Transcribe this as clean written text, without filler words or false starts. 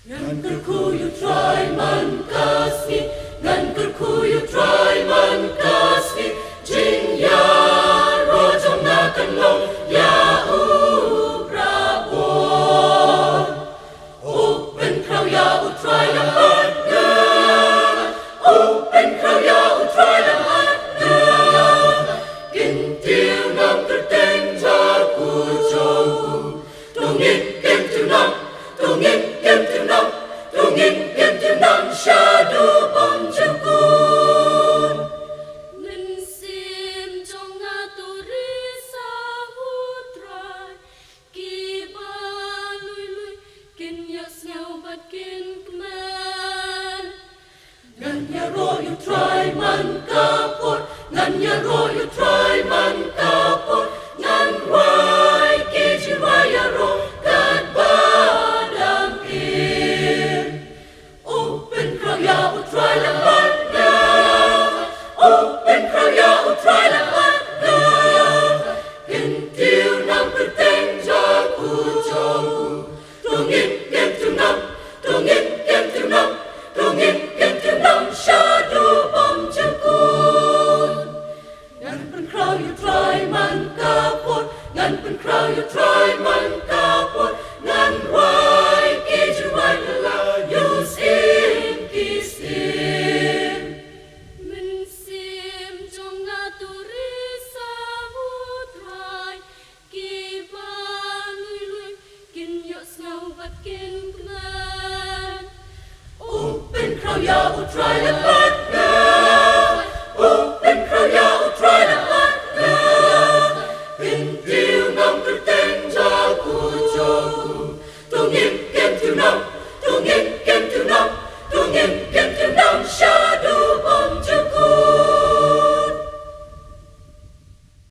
Ngan kerkuyu try man kasni, ngan kerkuyu try man kasni, jing ya rojong na kanlong ya ubrabon. Open crow ya utry lang adna, open crow ya utry lang adna. Kintil nam terteng jaku jong, tungin kem tu nam, tungin kem tu nam, tungin kem tu nam shadow bong jukun. Mình sim trong ngã turi sa hutrai, ki ba lui lui kin yas ngau bat kin kman. Ngan ya ro you try man kapot, ngan ya ro you try man kapot, ngan wai ki ji wai ya ro kat badam in. Open crow ya try lang badna, open crow ya try lang badna. Kintil nam terteng jaku jongku, tungin kem tu nam, tungin kem tu nam, tungin kem tu nam shadow bom jukun. Ngan pen crow you try man kapot, ngan pen crow you try man kapot, ngan wai ki ju wai la use in kiss in. Mình sim trong ngã turi sa hutrai, ki ba lui lui kin yas ngau bat kin kman. Open crow ya try lang